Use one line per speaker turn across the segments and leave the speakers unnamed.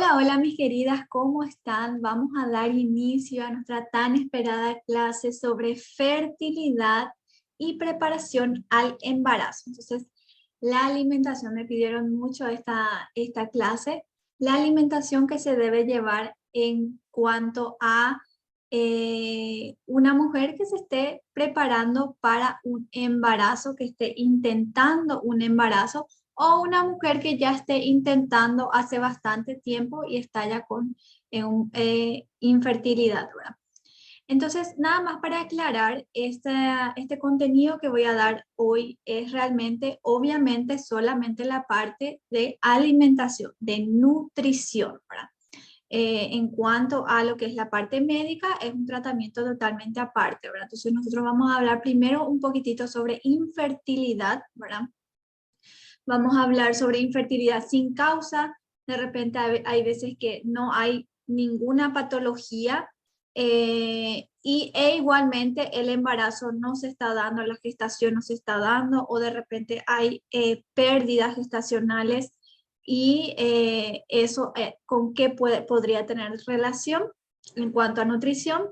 Hola, hola mis queridas, ¿cómo están? Vamos a dar inicio a nuestra tan esperada clase sobre fertilidad y preparación al embarazo. Entonces, la alimentación, me pidieron mucho esta clase, la alimentación que se debe llevar en cuanto a una mujer que se esté preparando para un embarazo, que esté intentando un embarazo o una mujer que ya esté intentando hace bastante tiempo y está ya con infertilidad, ¿verdad? Entonces, nada más para aclarar, este contenido que voy a dar hoy es realmente, obviamente, solamente la parte de alimentación, de nutrición, ¿verdad? En cuanto a lo que es la parte médica, es un tratamiento totalmente aparte, ¿verdad? Entonces, nosotros vamos a hablar primero un poquitito sobre infertilidad, ¿verdad? Vamos a hablar sobre infertilidad sin causa. De repente hay veces que no hay ninguna patología e igualmente el embarazo no se está dando, la gestación no se está dando o de repente hay pérdidas gestacionales y eso con qué podría tener relación en cuanto a nutrición.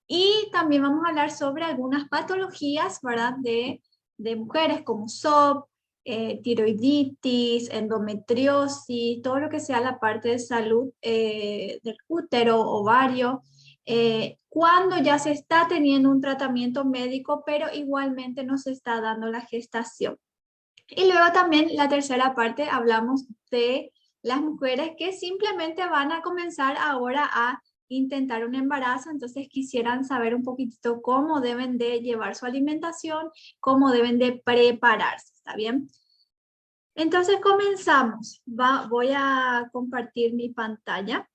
Y también vamos a hablar sobre algunas patologías, ¿verdad? De mujeres como SOP, tiroiditis, endometriosis, todo lo que sea la parte de salud del útero, ovario, cuando ya se está teniendo un tratamiento médico, pero igualmente no se está dando la gestación. Y luego también la tercera parte hablamos de las mujeres que simplemente van a comenzar ahora a intentar un embarazo, entonces quisieran saber un poquitito cómo deben de llevar su alimentación, cómo deben de prepararse, ¿está bien? Entonces comenzamos. Voy a compartir mi pantalla.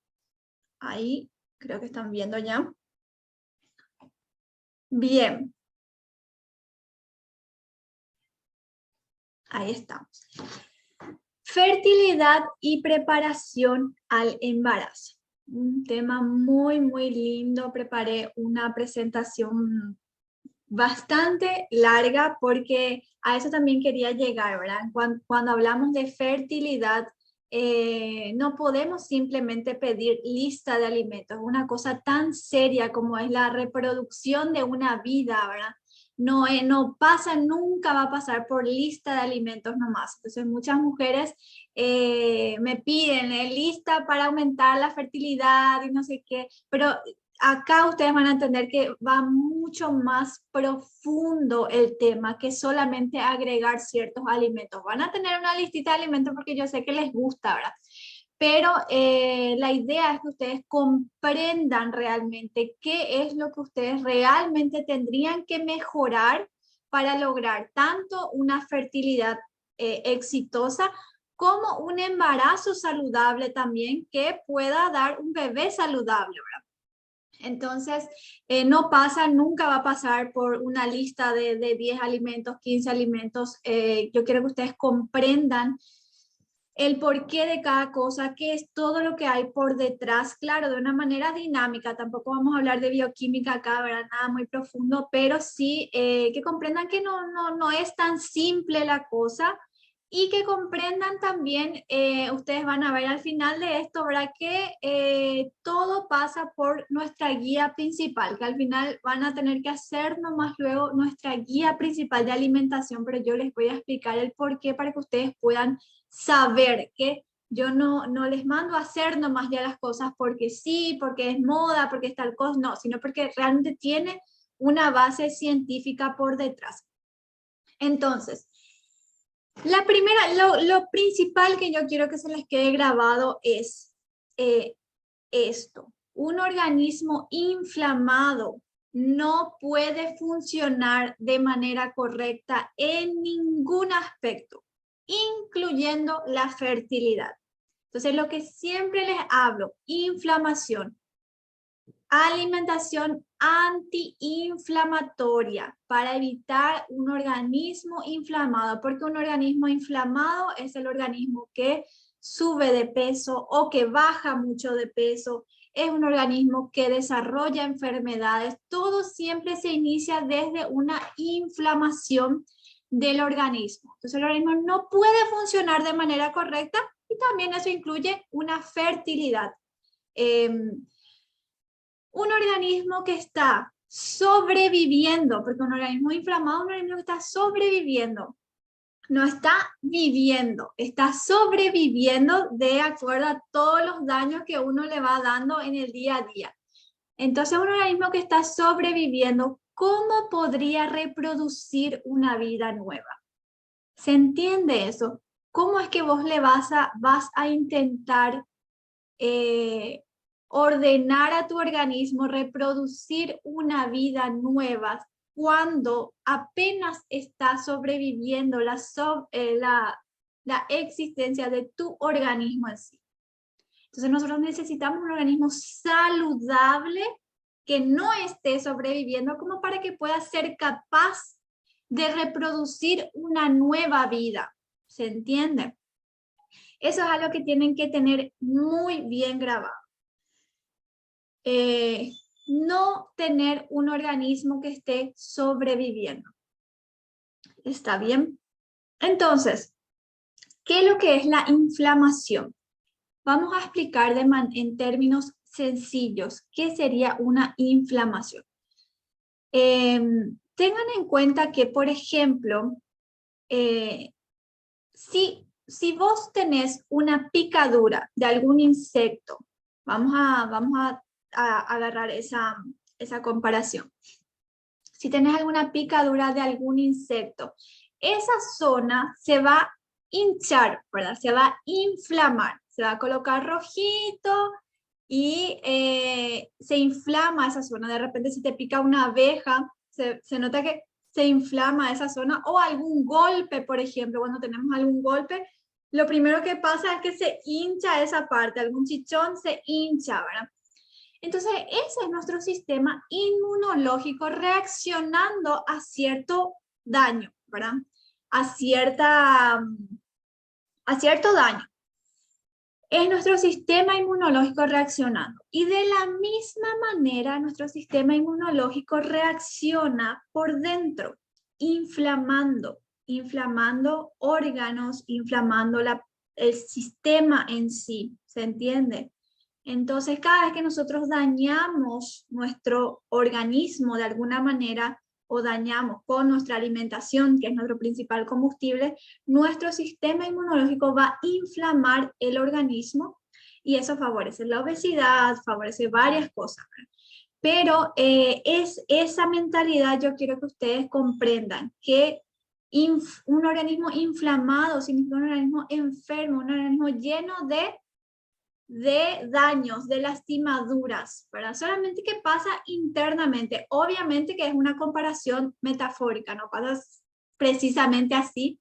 Ahí creo que están viendo ya. Bien, ahí estamos. Fertilidad y preparación al embarazo. Un tema muy, muy lindo. Preparé una presentación bastante larga porque a eso también quería llegar, ¿verdad? Cuando hablamos de fertilidad, no podemos simplemente pedir lista de alimentos. Una cosa tan seria como es la reproducción de una vida, ¿verdad? No pasa, nunca va a pasar por lista de alimentos nomás. Entonces muchas mujeres me piden lista para aumentar la fertilidad y no sé qué, pero acá ustedes van a entender que va mucho más profundo el tema que solamente agregar ciertos alimentos. Van a tener una listita de alimentos porque yo sé que les gusta, ¿verdad? Pero la idea es que ustedes comprendan realmente qué es lo que ustedes realmente tendrían que mejorar para lograr tanto una fertilidad exitosa como un embarazo saludable también que pueda dar un bebé saludable, ¿verdad? Entonces, no pasa, nunca va a pasar por una lista de 10 alimentos, 15 alimentos. Yo quiero que ustedes comprendan el porqué de cada cosa, qué es todo lo que hay por detrás, claro, de una manera dinámica. Tampoco vamos a hablar de bioquímica acá, ¿verdad? Nada muy profundo, pero sí que comprendan que no es tan simple la cosa y que comprendan también, ustedes van a ver al final de esto, ¿verdad? Que todo pasa por nuestra guía principal, que al final van a tener que hacer nomás luego nuestra guía principal de alimentación, pero yo les voy a explicar el por qué para que ustedes puedan saber que yo no les mando a hacer nomás ya las cosas porque sí, porque es moda, porque es tal cosa, no, sino porque realmente tiene una base científica por detrás. Entonces, la primera, lo principal que yo quiero que se les quede grabado es esto. Un organismo inflamado no puede funcionar de manera correcta en ningún aspecto, incluyendo la fertilidad. Entonces, lo que siempre les hablo, inflamación, alimentación antiinflamatoria para evitar un organismo inflamado, porque un organismo inflamado es el organismo que sube de peso o que baja mucho de peso, es un organismo que desarrolla enfermedades, todo siempre se inicia desde una inflamación del organismo. Entonces el organismo no puede funcionar de manera correcta y también eso incluye una fertilidad. Un organismo que está sobreviviendo, porque un organismo inflamado es un organismo que está sobreviviendo, no está viviendo, está sobreviviendo de acuerdo a todos los daños que uno le va dando en el día a día. Entonces, un organismo que está sobreviviendo, ¿cómo podría reproducir una vida nueva? ¿Se entiende eso? ¿Cómo es que vos le vas a intentar ordenar a tu organismo reproducir una vida nueva cuando apenas está sobreviviendo la existencia de tu organismo en sí? Entonces nosotros necesitamos un organismo saludable que no esté sobreviviendo como para que pueda ser capaz de reproducir una nueva vida. ¿Se entiende? Eso es algo que tienen que tener muy bien grabado. No tener un organismo que esté sobreviviendo. ¿Está bien? Entonces, ¿qué es lo que es la inflamación? Vamos a explicar en términos sencillos qué sería una inflamación. Tengan en cuenta que, por ejemplo, si vos tenés una picadura de algún insecto, vamos a agarrar esa comparación. Si tenés alguna picadura de algún insecto, esa zona se va a hinchar, ¿verdad? Se va a inflamar, se va a colocar rojito y se inflama esa zona. De repente si te pica una abeja, se nota que se inflama esa zona, o algún golpe, por ejemplo, cuando tenemos algún golpe, lo primero que pasa es que se hincha esa parte, algún chichón se hincha, ¿verdad? Entonces, ese es nuestro sistema inmunológico reaccionando a cierto daño, ¿verdad? A cierto daño. Es nuestro sistema inmunológico reaccionando. Y de la misma manera, nuestro sistema inmunológico reacciona por dentro, inflamando órganos, inflamando el sistema en sí, ¿se entiende? Entonces, cada vez que nosotros dañamos nuestro organismo de alguna manera o dañamos con nuestra alimentación, que es nuestro principal combustible, nuestro sistema inmunológico va a inflamar el organismo y eso favorece la obesidad, favorece varias cosas. Pero es esa mentalidad, yo quiero que ustedes comprendan que un organismo inflamado significa un organismo enfermo, un organismo lleno de daños, de lastimaduras, ¿verdad? Solamente que pasa internamente. Obviamente que es una comparación metafórica, no pasa precisamente así,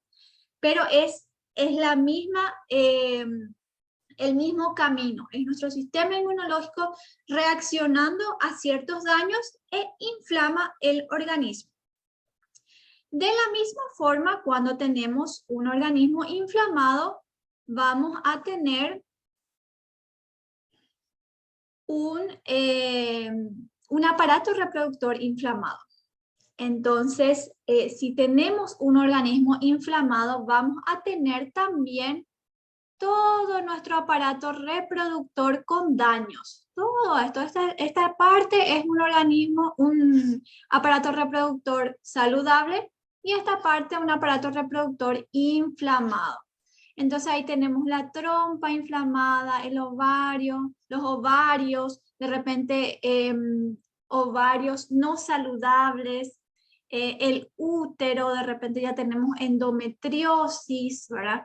pero es la misma, el mismo camino. Es nuestro sistema inmunológico reaccionando a ciertos daños e inflama el organismo. De la misma forma, cuando tenemos un organismo inflamado, vamos a tener un aparato reproductor inflamado. Entonces, si tenemos un organismo inflamado, vamos a tener también todo nuestro aparato reproductor con daños. Todo esto, esta parte es un aparato reproductor saludable y esta parte un aparato reproductor inflamado. Entonces ahí tenemos la trompa inflamada, el ovario, los ovarios, de repente ovarios no saludables, el útero, de repente ya tenemos endometriosis, ¿verdad?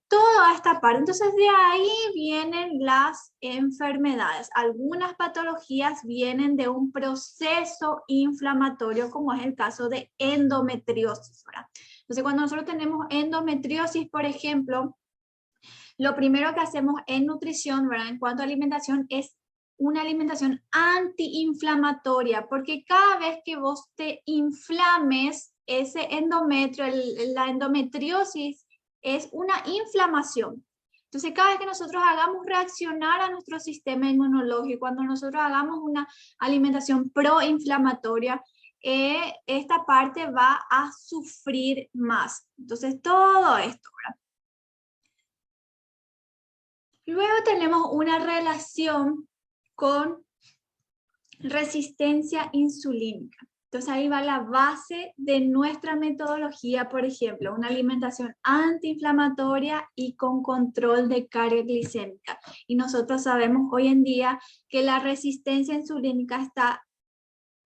Toda esta parte. Entonces de ahí vienen las enfermedades. Algunas patologías vienen de un proceso inflamatorio, como es el caso de endometriosis, ¿verdad? Entonces cuando nosotros tenemos endometriosis, por ejemplo, lo primero que hacemos en nutrición, ¿verdad? En cuanto a alimentación, es una alimentación antiinflamatoria, porque cada vez que vos te inflames ese endometrio, la endometriosis es una inflamación. Entonces, cada vez que nosotros hagamos reaccionar a nuestro sistema inmunológico, cuando nosotros hagamos una alimentación proinflamatoria, esta parte va a sufrir más. Entonces, todo esto, ¿verdad? Luego tenemos una relación con resistencia insulínica. Entonces ahí va la base de nuestra metodología, por ejemplo, una alimentación antiinflamatoria y con control de carga glicémica. Y nosotros sabemos hoy en día que la resistencia insulínica está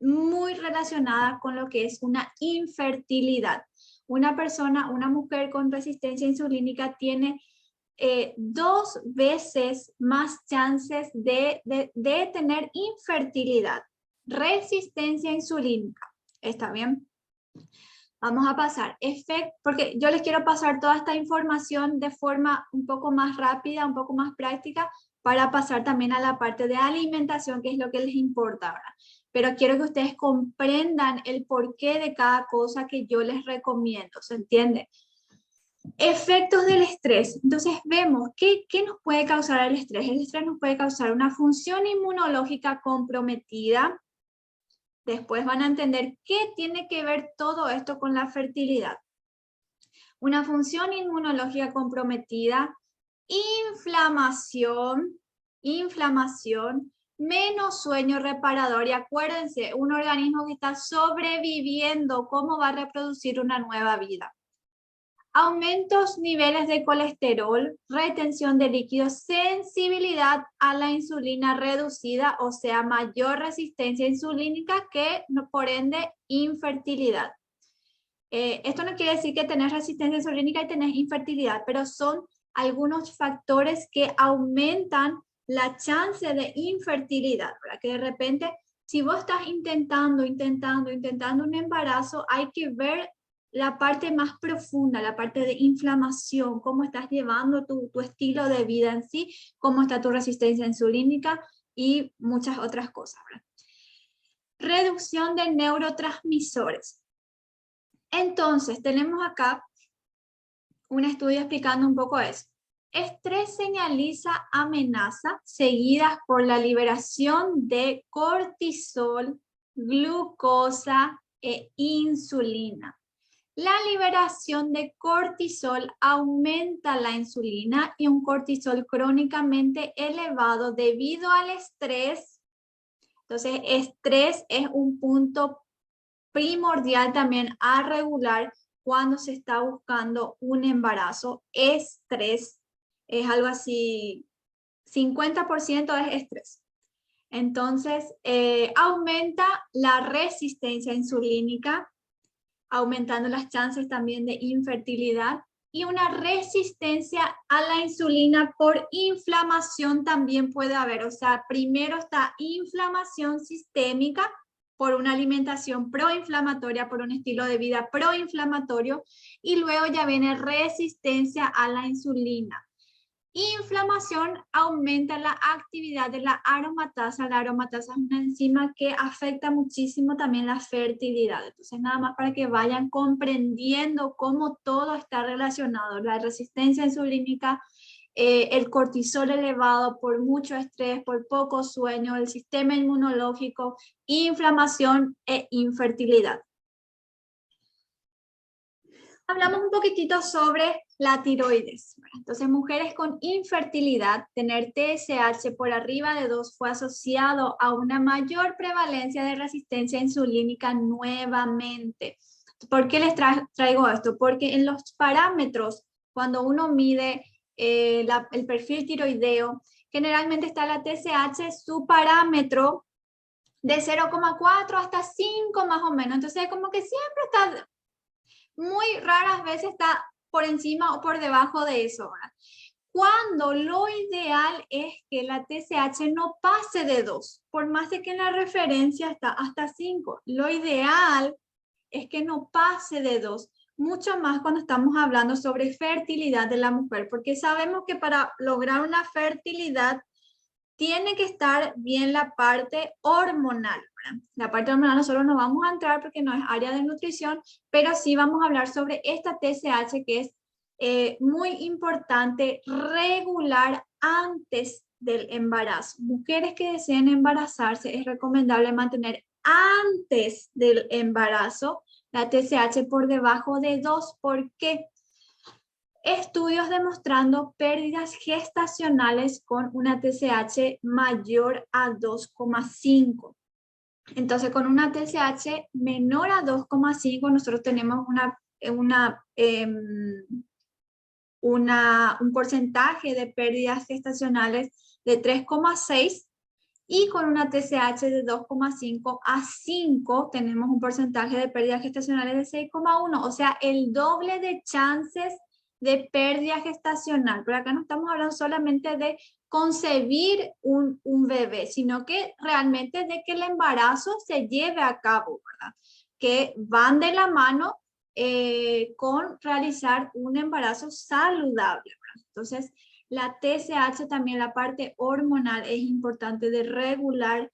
muy relacionada con lo que es una infertilidad. Una persona, una mujer con resistencia insulínica tiene 2 veces más chances de tener infertilidad. Resistencia insulínica. ¿Está bien? Vamos a pasar. Porque yo les quiero pasar toda esta información de forma un poco más rápida, un poco más práctica, para pasar también a la parte de alimentación, que es lo que les importa ahora. Pero quiero que ustedes comprendan el porqué de cada cosa que yo les recomiendo. ¿Se entiende? Efectos del estrés. Entonces vemos qué nos puede causar el estrés. El estrés nos puede causar una función inmunológica comprometida. Después van a entender qué tiene que ver todo esto con la fertilidad. Una función inmunológica comprometida, inflamación, menos sueño reparador. Y acuérdense, un organismo que está sobreviviendo, ¿cómo va a reproducir una nueva vida? Aumentos niveles de colesterol, retención de líquidos, sensibilidad a la insulina reducida, o sea, mayor resistencia insulínica que, por ende, infertilidad. Esto no quiere decir que tenés resistencia insulínica y tenés infertilidad, pero son algunos factores que aumentan la chance de infertilidad, ¿verdad? Que de repente, si vos estás intentando un embarazo, hay que ver la parte más profunda, la parte de inflamación, cómo estás llevando tu estilo de vida en sí, cómo está tu resistencia insulínica y muchas otras cosas, ¿verdad? Reducción de neurotransmisores. Entonces, tenemos acá un estudio explicando un poco eso. Estrés señaliza amenaza seguidas por la liberación de cortisol, glucosa e insulina. La liberación de cortisol aumenta la insulina y un cortisol crónicamente elevado debido al estrés. Entonces, estrés es un punto primordial también a regular cuando se está buscando un embarazo. Estrés es algo así, 50% es estrés. Entonces, aumenta la resistencia insulínica, aumentando las chances también de infertilidad, y una resistencia a la insulina por inflamación también puede haber. O sea, primero está inflamación sistémica por una alimentación proinflamatoria, por un estilo de vida proinflamatorio, y luego ya viene resistencia a la insulina. Inflamación aumenta la actividad de la aromatasa. La aromatasa es una enzima que afecta muchísimo también la fertilidad. Entonces, nada más para que vayan comprendiendo cómo todo está relacionado. La resistencia insulínica, el cortisol elevado por mucho estrés, por poco sueño, el sistema inmunológico, inflamación e infertilidad. Hablamos un poquitito sobre la tiroides. Entonces, mujeres con infertilidad, tener TSH por arriba de 2 fue asociado a una mayor prevalencia de resistencia insulínica nuevamente. ¿Por qué les traigo esto? Porque en los parámetros, cuando uno mide el perfil tiroideo, generalmente está la TSH, su parámetro de 0,4 hasta 5 más o menos. Entonces, como que siempre está... Muy raras veces está por encima o por debajo de eso, ¿verdad? Cuando lo ideal es que la TSH no pase de 2, por más de que en la referencia está hasta 5. Lo ideal es que no pase de 2, mucho más cuando estamos hablando sobre fertilidad de la mujer, porque sabemos que para lograr una fertilidad tiene que estar bien la parte hormonal, ¿verdad? La parte hormonal nosotros no vamos a entrar porque no es área de nutrición, pero sí vamos a hablar sobre esta TSH que es muy importante regular antes del embarazo. Mujeres que deseen embarazarse es recomendable mantener antes del embarazo la TSH por debajo de 2. ¿Por qué? Estudios demostrando pérdidas gestacionales con una TSH mayor a 2,5. Entonces, con una TSH menor a 2,5, nosotros tenemos un porcentaje de pérdidas gestacionales de 3,6, y con una TSH de 2,5 a 5 tenemos un porcentaje de pérdidas gestacionales de 6,1, o sea, el doble de chances de pérdida gestacional. Pero acá no estamos hablando solamente de concebir un bebé, sino que realmente de que el embarazo se lleve a cabo, ¿verdad? Que van de la mano con realizar un embarazo saludable, ¿verdad? Entonces, la TSH también, la parte hormonal, es importante de regular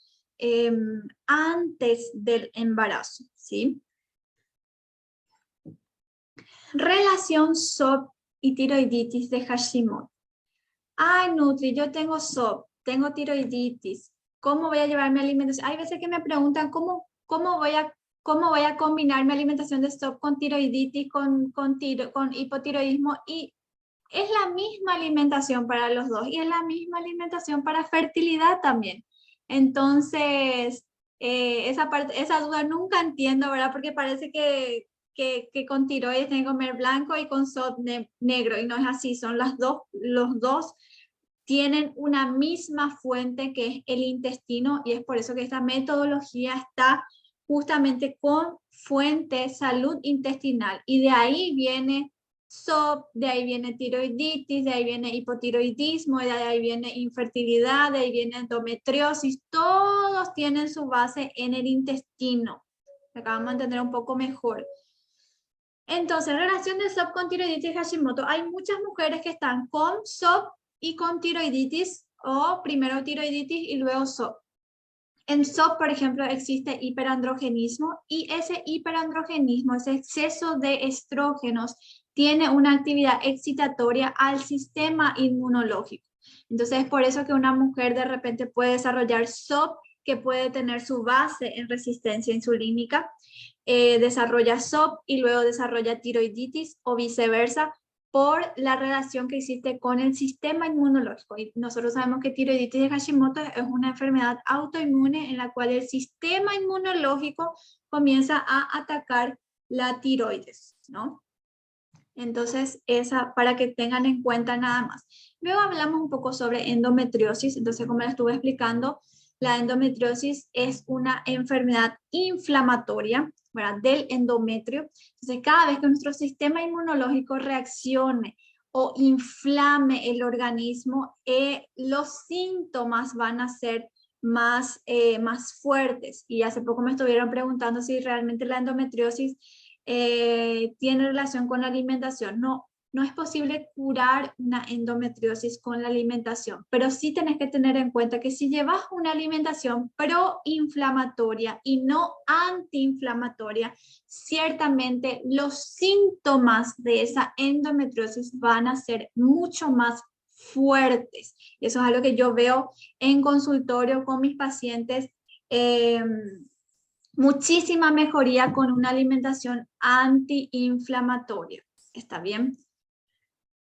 antes del embarazo, ¿sí? Relación SOP y tiroiditis de Hashimoto. Ay, Nutri, yo tengo SOP, tengo tiroiditis. ¿Cómo voy a llevar mi alimentación? Hay veces que me preguntan cómo voy a combinar mi alimentación de SOP con tiroiditis, con hipotiroidismo, y es la misma alimentación para los dos y es la misma alimentación para fertilidad también. Entonces, esa duda nunca entiendo, ¿verdad? Porque parece que con tiroides tienen que comer blanco y con SOP negro, y no es así, son los dos tienen una misma fuente que es el intestino, y es por eso que esta metodología está justamente con fuente salud intestinal, y de ahí viene SOP, de ahí viene tiroiditis, de ahí viene hipotiroidismo, de ahí viene infertilidad, de ahí viene endometriosis, todos tienen su base en el intestino. Acá vamos a entender un poco mejor. Entonces, relación de SOP con tiroiditis y Hashimoto. Hay muchas mujeres que están con SOP y con tiroiditis, o primero tiroiditis y luego SOP. En SOP, por ejemplo, existe hiperandrogenismo, y ese hiperandrogenismo, ese exceso de estrógenos, tiene una actividad excitatoria al sistema inmunológico. Entonces, es por eso que una mujer de repente puede desarrollar SOP, que puede tener su base en resistencia insulínica, desarrolla SOP y luego desarrolla tiroiditis, o viceversa, por la relación que existe con el sistema inmunológico. Y nosotros sabemos que tiroiditis de Hashimoto es una enfermedad autoinmune en la cual el sistema inmunológico comienza a atacar la tiroides, ¿no? Entonces, esa para que tengan en cuenta nada más. Luego hablamos un poco sobre endometriosis. Entonces, como les estuve explicando, la endometriosis es una enfermedad inflamatoria, ¿verdad?, del endometrio. Entonces, cada vez que nuestro sistema inmunológico reaccione o inflame el organismo, los síntomas van a ser más fuertes. Y hace poco me estuvieron preguntando si realmente la endometriosis tiene relación con la alimentación. No es posible curar una endometriosis con la alimentación, pero sí tenés que tener en cuenta que si llevas una alimentación proinflamatoria y no antiinflamatoria, ciertamente los síntomas de esa endometriosis van a ser mucho más fuertes. Y eso es algo que yo veo en consultorio con mis pacientes. Muchísima mejoría con una alimentación antiinflamatoria. ¿Está bien?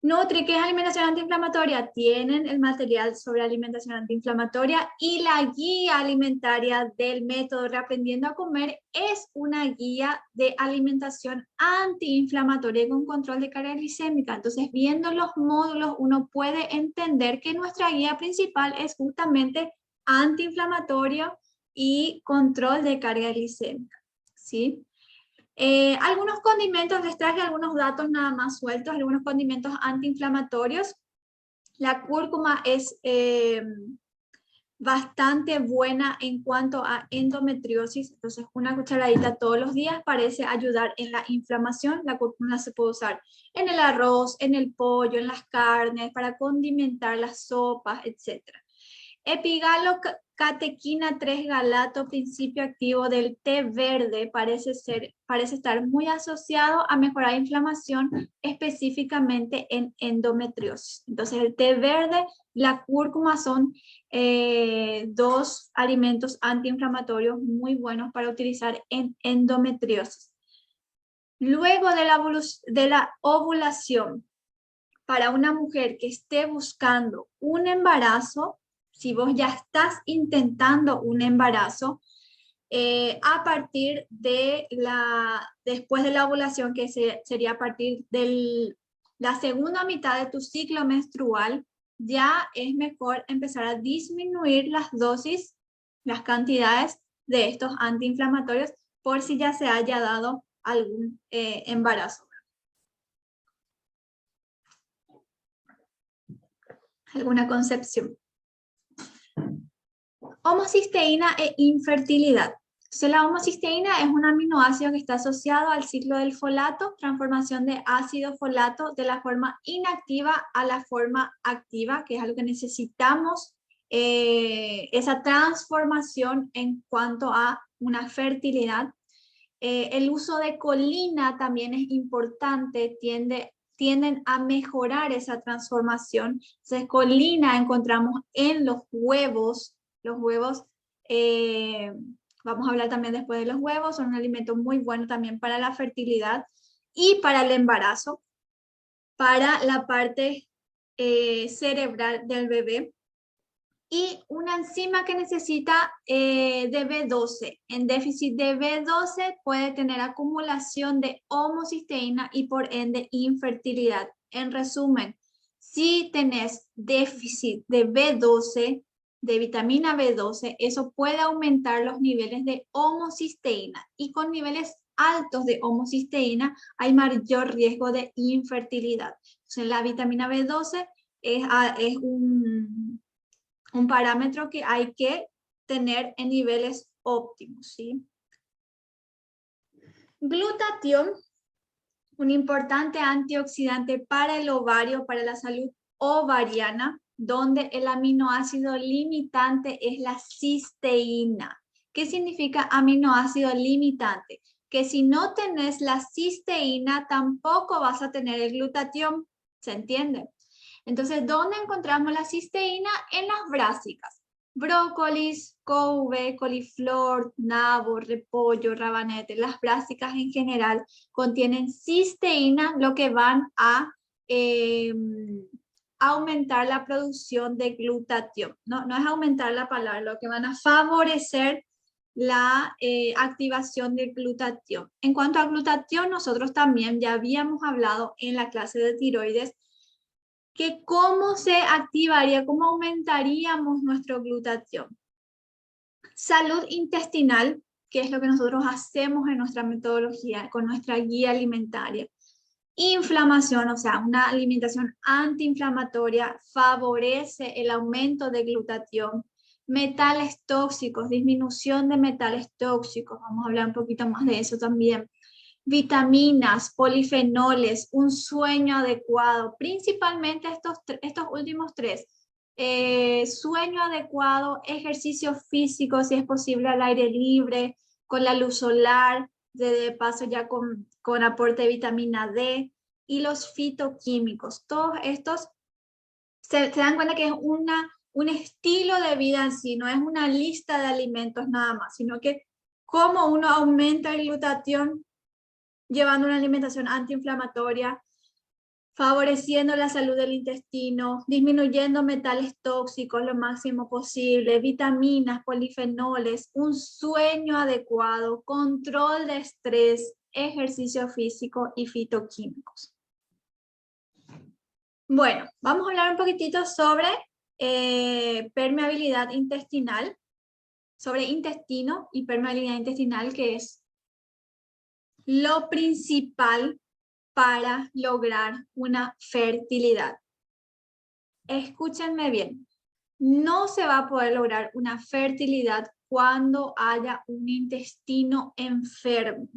Nutri, ¿qué es alimentación antiinflamatoria? Tienen el material sobre alimentación antiinflamatoria, y la guía alimentaria del método Reaprendiendo a Comer es una guía de alimentación antiinflamatoria con control de carga glicémica. Entonces, viendo los módulos, uno puede entender que nuestra guía principal es justamente antiinflamatorio y control de carga glicémica, ¿sí? Algunos condimentos, les traje algunos datos nada más sueltos, algunos condimentos antiinflamatorios. La cúrcuma es bastante buena en cuanto a endometriosis, entonces una cucharadita todos los días parece ayudar en la inflamación. La cúrcuma se puede usar en el arroz, en el pollo, en las carnes, para condimentar las sopas, etc. Epigalocatequina 3-galato, principio activo del té verde, parece estar muy asociado a mejorar inflamación, específicamente en endometriosis. Entonces, el té verde, la cúrcuma son dos alimentos antiinflamatorios muy buenos para utilizar en endometriosis. Luego de la ovulación, para una mujer que esté buscando un embarazo, si vos ya estás intentando un embarazo, a partir de después de la ovulación, que sería a partir de la segunda mitad de tu ciclo menstrual, ya es mejor empezar a disminuir las dosis, las cantidades de estos antiinflamatorios, por si ya se haya dado algún embarazo. Alguna concepción. Homocisteína e infertilidad. Entonces, la homocisteína es un aminoácido que está asociado al ciclo del folato, transformación de ácido folato de la forma inactiva a la forma activa, que es algo que necesitamos, esa transformación en cuanto a una fertilidad. El uso de colina también es importante, tienden a mejorar esa transformación. Entonces, colina encontramos en los huevos. Los huevos, vamos a hablar también después de los huevos, son un alimento muy bueno también para la fertilidad y para el embarazo, para la parte cerebral del bebé. Y una enzima que necesita de B12. En déficit de B12 puede tener acumulación de homocisteína y por ende infertilidad. En resumen, si tenés déficit de B12, de vitamina B12, eso puede aumentar los niveles de homocisteína y con niveles altos de homocisteína hay mayor riesgo de infertilidad. Entonces, la vitamina B12 es un parámetro que hay que tener en niveles óptimos, ¿sí? Glutatión, un importante antioxidante para el ovario, para la salud ovariana, donde el aminoácido limitante es la cisteína. ¿Qué significa aminoácido limitante? Que si no tenés la cisteína, tampoco vas a tener el glutatión, ¿se entiende? Entonces, ¿dónde encontramos la cisteína? En las brásicas. Brócolis, couve, coliflor, nabo, repollo, rabanete. Las brásicas en general contienen cisteína, lo que van a aumentar la producción de glutatión. No es aumentar la palabra, lo que van a favorecer la activación del glutatión. En cuanto a glutatión, nosotros también ya habíamos hablado en la clase de tiroides que cómo se activaría, cómo aumentaríamos nuestro glutatión. Salud intestinal, que es lo que nosotros hacemos en nuestra metodología, con nuestra guía alimentaria. Inflamación, o sea, una alimentación antiinflamatoria favorece el aumento de glutatión. Metales tóxicos, disminución de metales tóxicos, vamos a hablar un poquito más de eso también. Vitaminas, polifenoles, un sueño adecuado, principalmente estos últimos tres. Sueño adecuado, ejercicio físico, si es posible al aire libre, con la luz solar, de paso ya con aporte de vitamina D, y los fitoquímicos. Todos estos se dan cuenta que es un estilo de vida en sí, no es una lista de alimentos nada más, sino que cómo uno aumenta el glutatión llevando una alimentación antiinflamatoria, favoreciendo la salud del intestino, disminuyendo metales tóxicos lo máximo posible, vitaminas, polifenoles, un sueño adecuado, control de estrés, ejercicio físico y fitoquímicos. Bueno, vamos a hablar un poquitito sobre permeabilidad intestinal, sobre intestino y permeabilidad intestinal, que es lo principal para lograr una fertilidad. Escúchenme bien, no se va a poder lograr una fertilidad cuando haya un intestino enfermo.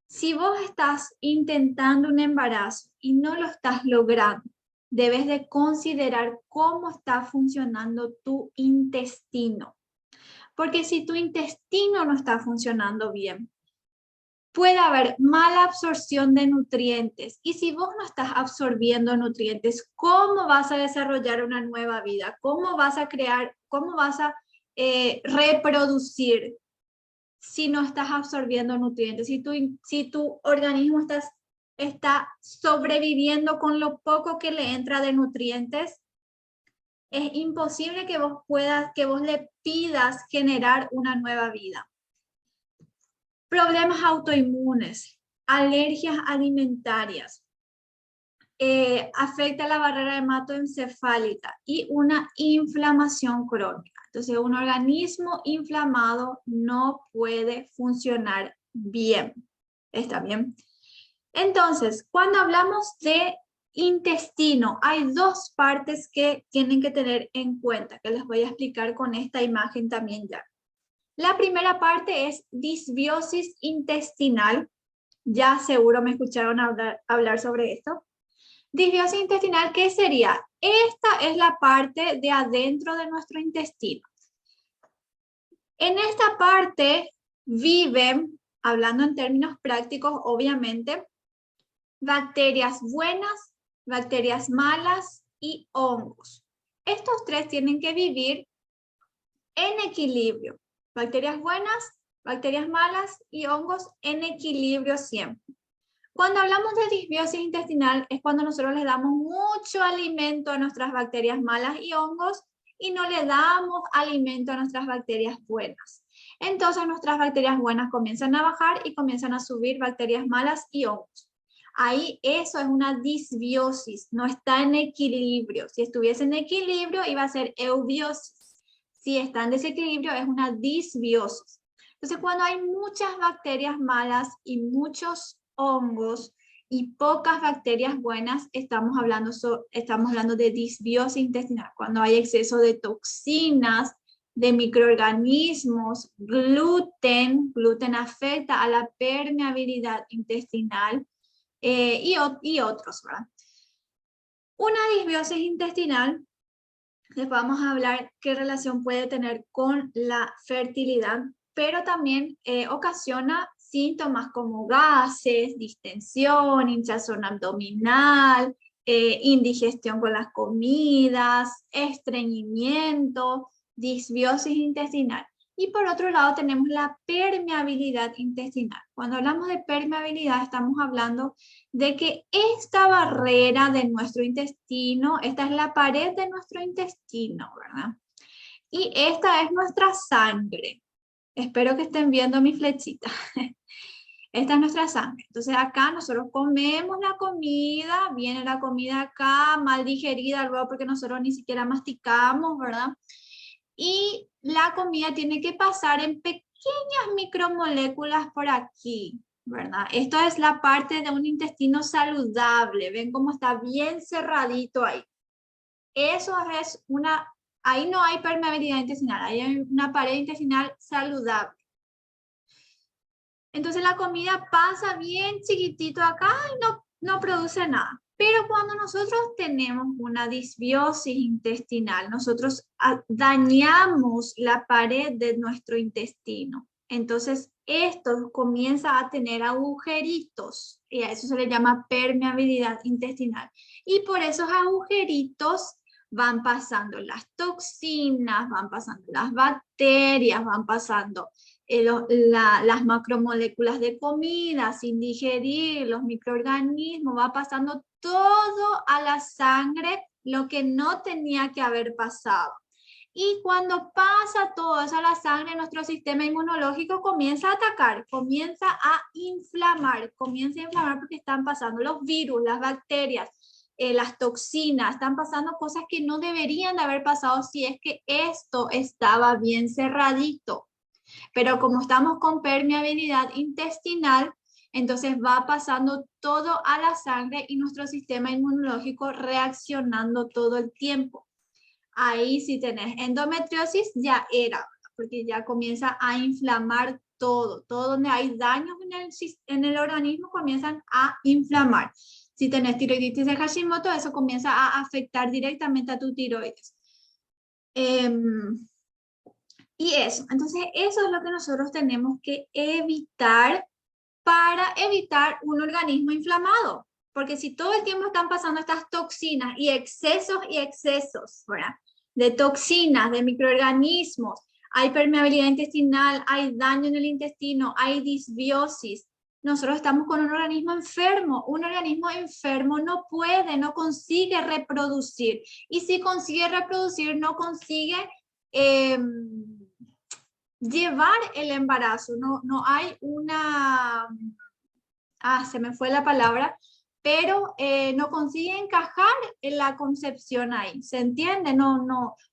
Si vos estás intentando un embarazo y no lo estás logrando, debes de considerar cómo está funcionando tu intestino. Porque si tu intestino no está funcionando bien, puede haber mala absorción de nutrientes. Y si vos no estás absorbiendo nutrientes, ¿cómo vas a desarrollar una nueva vida? ¿Cómo vas a crear, cómo vas a reproducir si no estás absorbiendo nutrientes? Si tu organismo está sobreviviendo con lo poco que le entra de nutrientes, es imposible que vos le pidas generar una nueva vida. Problemas autoinmunes, alergias alimentarias, afecta la barrera hematoencefálica y una inflamación crónica. Entonces, un organismo inflamado no puede funcionar bien. ¿Está bien? Entonces, cuando hablamos de intestino, hay dos partes que tienen que tener en cuenta, que les voy a explicar con esta imagen también ya. La primera parte es disbiosis intestinal. Ya seguro me escucharon hablar sobre esto. Disbiosis intestinal, ¿qué sería? Esta es la parte de adentro de nuestro intestino. En esta parte viven, hablando en términos prácticos, obviamente, bacterias buenas, bacterias malas y hongos. Estos tres tienen que vivir en equilibrio. Bacterias buenas, bacterias malas y hongos en equilibrio siempre. Cuando hablamos de disbiosis intestinal es cuando nosotros les damos mucho alimento a nuestras bacterias malas y hongos y no le damos alimento a nuestras bacterias buenas. Entonces nuestras bacterias buenas comienzan a bajar y comienzan a subir bacterias malas y hongos. Ahí eso es una disbiosis, no está en equilibrio. Si estuviese en equilibrio iba a ser eubiosis. Si está en desequilibrio es una disbiosis. Entonces cuando hay muchas bacterias malas y muchos hongos y pocas bacterias buenas, estamos hablando de disbiosis intestinal. Cuando hay exceso de toxinas, de microorganismos, gluten afecta a la permeabilidad intestinal y otros, ¿verdad? Una disbiosis intestinal, les vamos a hablar qué relación puede tener con la fertilidad, pero también ocasiona síntomas como gases, distensión, hinchazón abdominal, indigestión con las comidas, estreñimiento, disbiosis intestinal. Y por otro lado tenemos la permeabilidad intestinal. Cuando hablamos de permeabilidad estamos hablando de que esta barrera de nuestro intestino, esta es la pared de nuestro intestino, ¿verdad? Y esta es nuestra sangre. Espero que estén viendo mi flechita. Esta es nuestra sangre. Entonces acá nosotros comemos la comida, viene la comida acá, mal digerida luego porque nosotros ni siquiera masticamos, ¿verdad? Y la comida tiene que pasar en pequeñas micromoléculas por aquí, ¿verdad? Esto es la parte de un intestino saludable. Ven cómo está bien cerradito ahí. Eso es ahí no hay permeabilidad intestinal, ahí hay una pared intestinal saludable. Entonces la comida pasa bien chiquitito acá y no produce nada. Pero cuando nosotros tenemos una disbiosis intestinal, nosotros dañamos la pared de nuestro intestino. Entonces esto comienza a tener agujeritos y a eso se le llama permeabilidad intestinal. Y por esos agujeritos van pasando las toxinas, van pasando las bacterias, van pasando las macromoléculas de comida sin digerir, los microorganismos, va pasando todo a la sangre, lo que no tenía que haber pasado. Y cuando pasa todo eso a la sangre, nuestro sistema inmunológico comienza a atacar, comienza a inflamar porque están pasando los virus, las bacterias, las toxinas, están pasando cosas que no deberían de haber pasado si es que esto estaba bien cerradito. Pero como estamos con permeabilidad intestinal, entonces va pasando todo a la sangre y nuestro sistema inmunológico reaccionando todo el tiempo. Ahí si tenés endometriosis ya era, porque ya comienza a inflamar todo donde hay daños en el organismo comienzan a inflamar. Si tenés tiroiditis de Hashimoto, eso comienza a afectar directamente a tu tiroides. Y eso, entonces eso es lo que nosotros tenemos que evitar para evitar un organismo inflamado. Porque si todo el tiempo están pasando estas toxinas y excesos, ¿verdad? De toxinas, de microorganismos, hay permeabilidad intestinal, hay daño en el intestino, hay disbiosis, nosotros estamos con un organismo enfermo. Un organismo enfermo no puede, no consigue reproducir. Y si consigue reproducir, no consigue llevar el embarazo. No hay una... se me fue la palabra, pero no consigue encajar en la concepción ahí, ¿se entiende?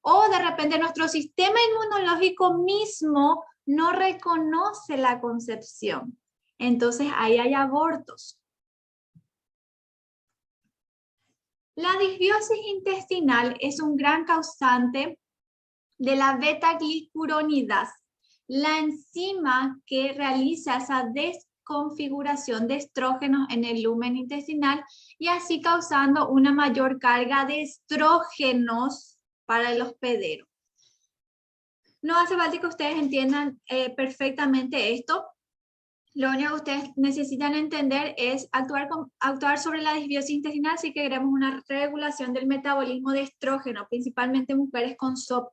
O de repente nuestro sistema inmunológico mismo no reconoce la concepción. Entonces ahí hay abortos. La disbiosis intestinal es un gran causante de la beta-glicuronidasa, la enzima que realiza esa desconfiguración de estrógenos en el lumen intestinal y así causando una mayor carga de estrógenos para el hospedero. No hace falta que ustedes entiendan perfectamente esto. Lo único que ustedes necesitan entender es actuar sobre la disbiosis intestinal si queremos una regulación del metabolismo de estrógeno, principalmente mujeres con SOP.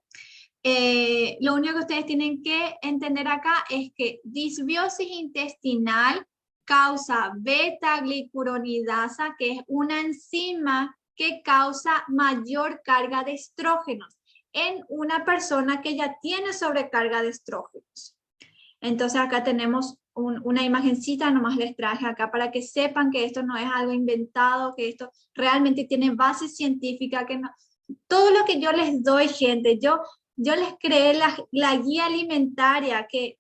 Lo único que ustedes tienen que entender acá es que disbiosis intestinal causa beta-glicuronidasa, que es una enzima que causa mayor carga de estrógenos en una persona que ya tiene sobrecarga de estrógenos. Entonces acá tenemos una imagencita, nomás les traje acá para que sepan que esto no es algo inventado, que esto realmente tiene base científica, que no, todo lo que yo les doy, gente, yo les creé la guía alimentaria que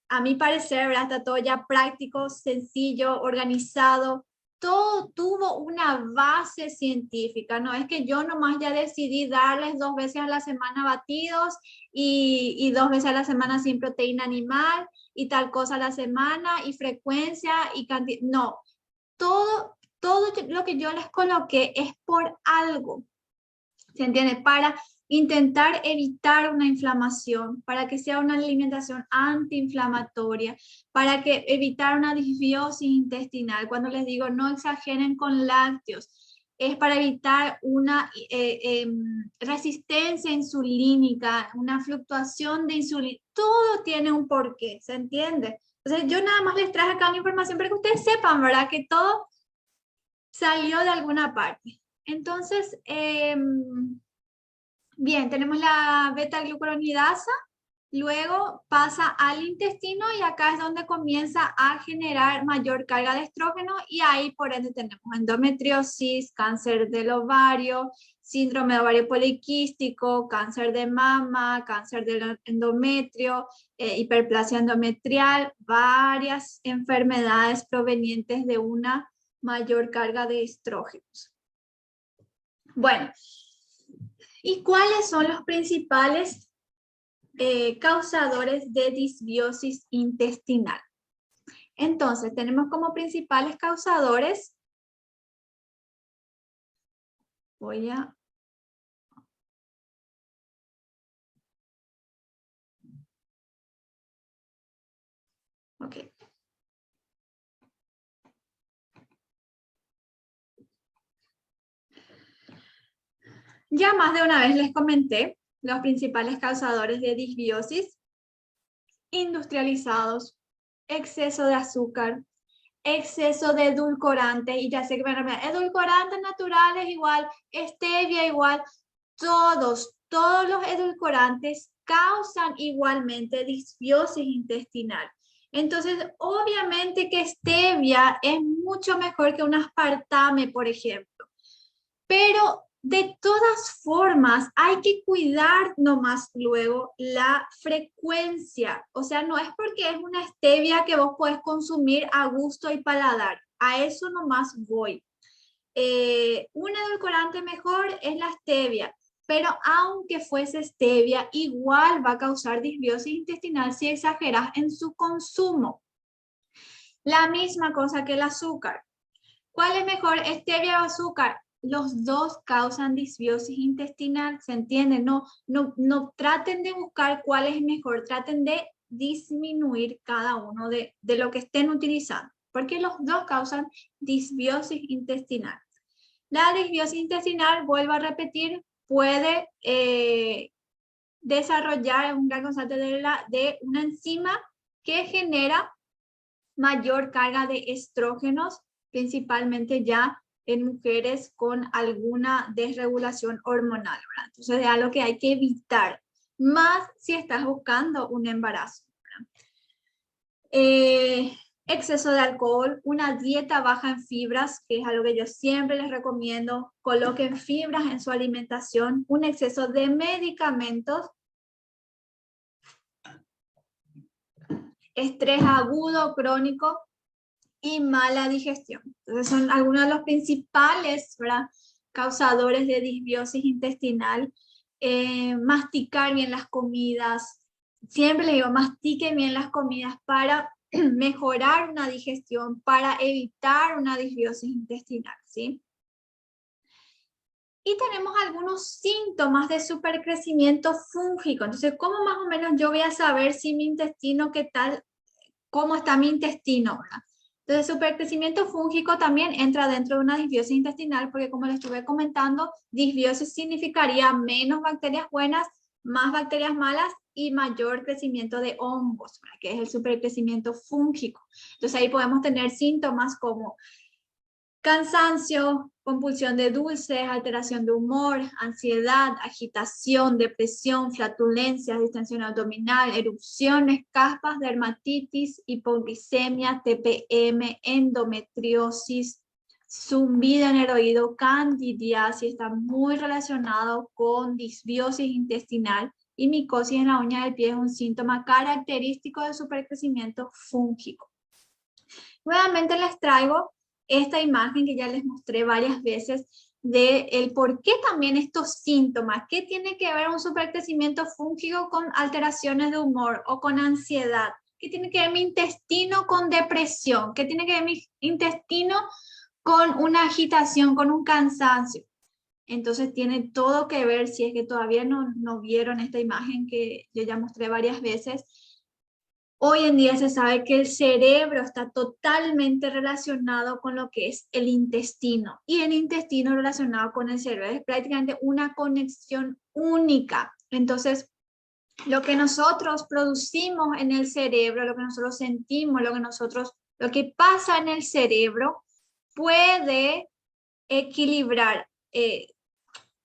a mi parecer, ¿verdad? Está todo ya práctico, sencillo, organizado, todo tuvo una base científica, no es que yo nomás ya decidí darles 2 veces a la semana batidos y 2 veces a la semana sin proteína animal y tal cosa a la semana y frecuencia y cantidad, no, todo lo que yo les coloqué es por algo, ¿se entiende? Para intentar evitar una inflamación, para que sea una alimentación antiinflamatoria, para que evitar una disbiosis intestinal. Cuando les digo no exageren con lácteos, es para evitar una resistencia insulínica, una fluctuación de insulina. Todo tiene un porqué, ¿se entiende? Entonces yo nada más les traje acá la información para que ustedes sepan, ¿verdad? Que todo salió de alguna parte. Entonces, bien, tenemos la beta-glucuronidasa, luego pasa al intestino y acá es donde comienza a generar mayor carga de estrógeno y ahí por ende tenemos endometriosis, cáncer del ovario, síndrome de ovario poliquístico, cáncer de mama, cáncer del endometrio, hiperplasia endometrial, varias enfermedades provenientes de una mayor carga de estrógenos. Bueno, ¿y cuáles son los principales causadores de disbiosis intestinal? Entonces, tenemos como principales causadores, voy a... Ok. Ya más de una vez les comenté los principales causadores de disbiosis: industrializados, exceso de azúcar, exceso de edulcorantes, y ya sé que van a ver, edulcorantes naturales igual, stevia igual, todos los edulcorantes causan igualmente disbiosis intestinal. Entonces, obviamente que stevia es mucho mejor que un aspartame, por ejemplo, pero de todas formas, hay que cuidar nomás luego la frecuencia. O sea, no es porque es una stevia que vos podés consumir a gusto y paladar. A eso nomás voy. Un edulcorante mejor es la stevia, pero aunque fuese stevia, igual va a causar disbiosis intestinal si exageras en su consumo. La misma cosa que el azúcar. ¿Cuál es mejor, stevia o azúcar? Los dos causan disbiosis intestinal, ¿se entiende? No traten de buscar cuál es mejor, traten de disminuir cada uno de lo que estén utilizando, porque los dos causan disbiosis intestinal. La disbiosis intestinal, vuelvo a repetir, puede desarrollar un gran causante de una enzima que genera mayor carga de estrógenos, principalmente ya en mujeres con alguna desregulación hormonal, ¿verdad? Entonces es algo que hay que evitar, más si estás buscando un embarazo. Exceso de alcohol, una dieta baja en fibras, que es algo que yo siempre les recomiendo, coloquen fibras en su alimentación, un exceso de medicamentos, estrés agudo, crónico y mala digestión. Entonces son algunos de los principales, ¿verdad?, causadores de disbiosis intestinal. Masticar bien las comidas, siempre les digo, mastiquen bien las comidas para mejorar una digestión, para evitar una disbiosis intestinal, ¿sí? Y tenemos algunos síntomas de supercrecimiento fúngico. Entonces, ¿cómo más o menos yo voy a saber si mi intestino, qué tal, cómo está mi intestino, ¿verdad? Entonces, supercrecimiento fúngico también entra dentro de una disbiosis intestinal, porque como les estuve comentando, disbiosis significaría menos bacterias buenas, más bacterias malas y mayor crecimiento de hongos, ¿verdad?, que es el supercrecimiento fúngico. Entonces, ahí podemos tener síntomas como cansancio, compulsión de dulces, alteración de humor, ansiedad, agitación, depresión, flatulencias, distensión abdominal, erupciones, caspas, dermatitis, hipoglicemia, TPM, endometriosis, zumbido en el oído, candidiasis, está muy relacionado con disbiosis intestinal, y micosis en la uña del pie es un síntoma característico de supercrecimiento fúngico. Nuevamente les traigo esta imagen que ya les mostré varias veces de el por qué también estos síntomas, qué tiene que ver un supercrecimiento fúngico con alteraciones de humor o con ansiedad, qué tiene que ver mi intestino con depresión, qué tiene que ver mi intestino con una agitación, con un cansancio. Entonces tiene todo que ver, si es que todavía no vieron esta imagen que yo ya mostré varias veces. Hoy en día se sabe que el cerebro está totalmente relacionado con lo que es el intestino, y el intestino relacionado con el cerebro es prácticamente una conexión única. Entonces, lo que nosotros producimos en el cerebro, lo que nosotros sentimos, lo que pasa en el cerebro puede equilibrar,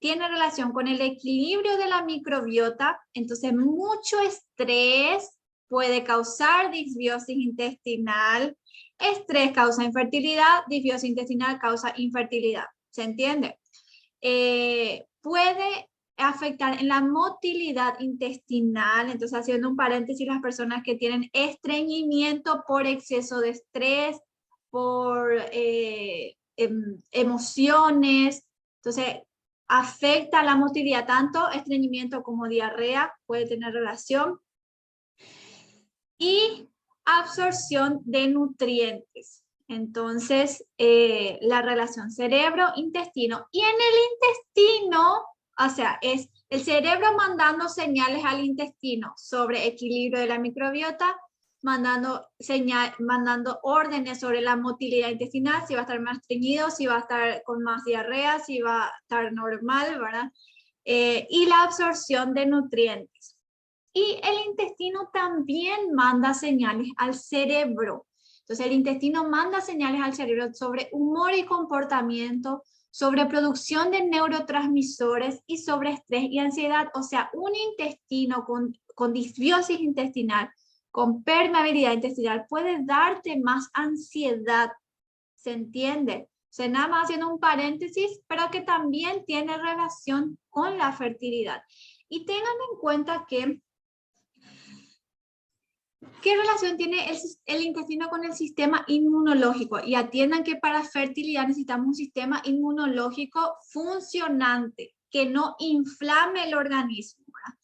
tiene relación con el equilibrio de la microbiota. Entonces, mucho estrés puede causar disbiosis intestinal. Estrés causa infertilidad, disbiosis intestinal causa infertilidad. ¿Se entiende? Puede afectar en la motilidad intestinal. Entonces, haciendo un paréntesis, las personas que tienen estreñimiento por exceso de estrés, por emociones, entonces afecta la motilidad, tanto estreñimiento como diarrea puede tener relación. Y absorción de nutrientes. Entonces, la relación cerebro-intestino. Y en el intestino, o sea, es el cerebro mandando señales al intestino sobre equilibrio de la microbiota, mandando órdenes sobre la motilidad intestinal, si va a estar más estreñido, si va a estar con más diarrea, si va a estar normal, ¿verdad? Y la absorción de nutrientes. Y el intestino también manda señales al cerebro. Entonces, el intestino manda señales al cerebro sobre humor y comportamiento, sobre producción de neurotransmisores y sobre estrés y ansiedad. O sea, un intestino con disbiosis intestinal, con permeabilidad intestinal, puede darte más ansiedad. ¿Se entiende? O sea, nada más haciendo un paréntesis, pero que también tiene relación con la fertilidad. Y tengan en cuenta que ¿qué relación tiene el intestino con el sistema inmunológico? Y atiendan que para fertilidad necesitamos un sistema inmunológico funcionante, que no inflame el organismo, ¿verdad?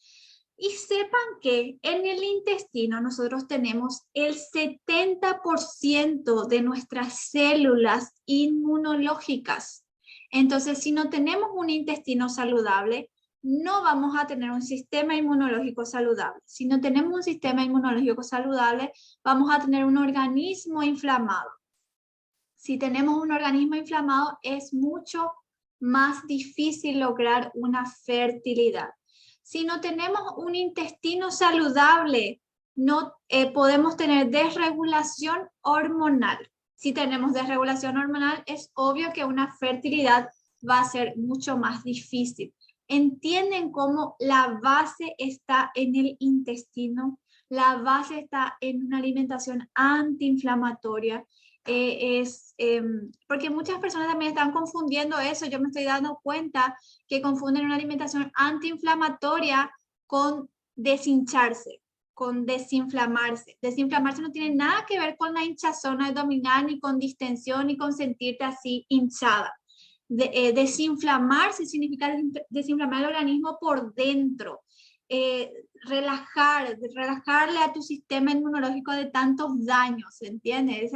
Y sepan que en el intestino nosotros tenemos el 70% de nuestras células inmunológicas. Entonces, si no tenemos un intestino saludable, no vamos a tener un sistema inmunológico saludable. Si no tenemos un sistema inmunológico saludable, vamos a tener un organismo inflamado. Si tenemos un organismo inflamado, es mucho más difícil lograr una fertilidad. Si no tenemos un intestino saludable, no podemos tener desregulación hormonal. Si tenemos desregulación hormonal, es obvio que una fertilidad va a ser mucho más difícil. Entienden cómo la base está en el intestino, la base está en una alimentación antiinflamatoria. Porque muchas personas también están confundiendo eso. Yo me estoy dando cuenta que confunden una alimentación antiinflamatoria con deshincharse, con desinflamarse. Desinflamarse no tiene nada que ver con la hinchazón abdominal, ni con distensión, ni con sentirte así hinchada. Desinflamarse significa desinflamar el organismo por dentro. Relajarle a tu sistema inmunológico de tantos daños, ¿se entiende?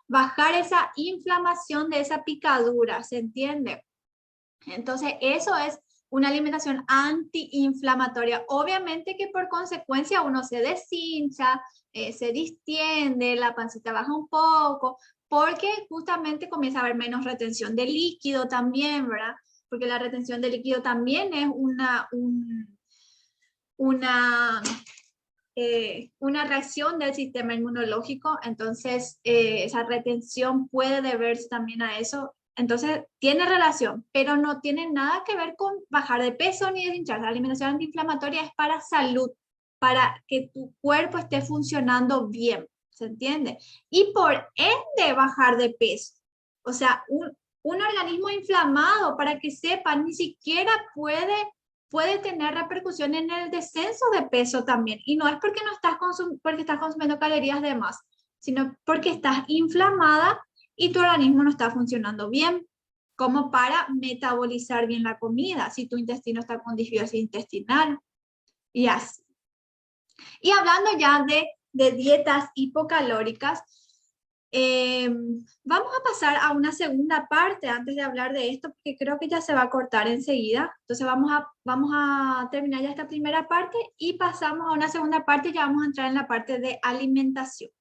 Bajar esa inflamación de esa picadura, ¿se entiende? Entonces, eso es una alimentación antiinflamatoria. Obviamente que por consecuencia uno se deshincha, se distiende, la pancita baja un poco, porque justamente comienza a haber menos retención de líquido también, ¿verdad? Porque la retención de líquido también es una reacción del sistema inmunológico, entonces esa retención puede deberse también a eso. Entonces tiene relación, pero no tiene nada que ver con bajar de peso ni deshincharse. La alimentación antiinflamatoria es para salud, para que tu cuerpo esté funcionando bien, ¿se entiende? Y por ende bajar de peso. O sea, un organismo inflamado, para que sepan, ni siquiera puede tener repercusión en el descenso de peso también. Y no es porque no estás porque estás consumiendo calorías de más, sino porque estás inflamada y tu organismo no está funcionando bien, como para metabolizar bien la comida, si tu intestino está con disbiosis intestinal y así. Y hablando ya de dietas hipocalóricas, vamos a pasar a una segunda parte antes de hablar de esto, porque creo que ya se va a cortar enseguida. Entonces vamos a terminar ya esta primera parte y pasamos a una segunda parte y ya vamos a entrar en la parte de alimentación.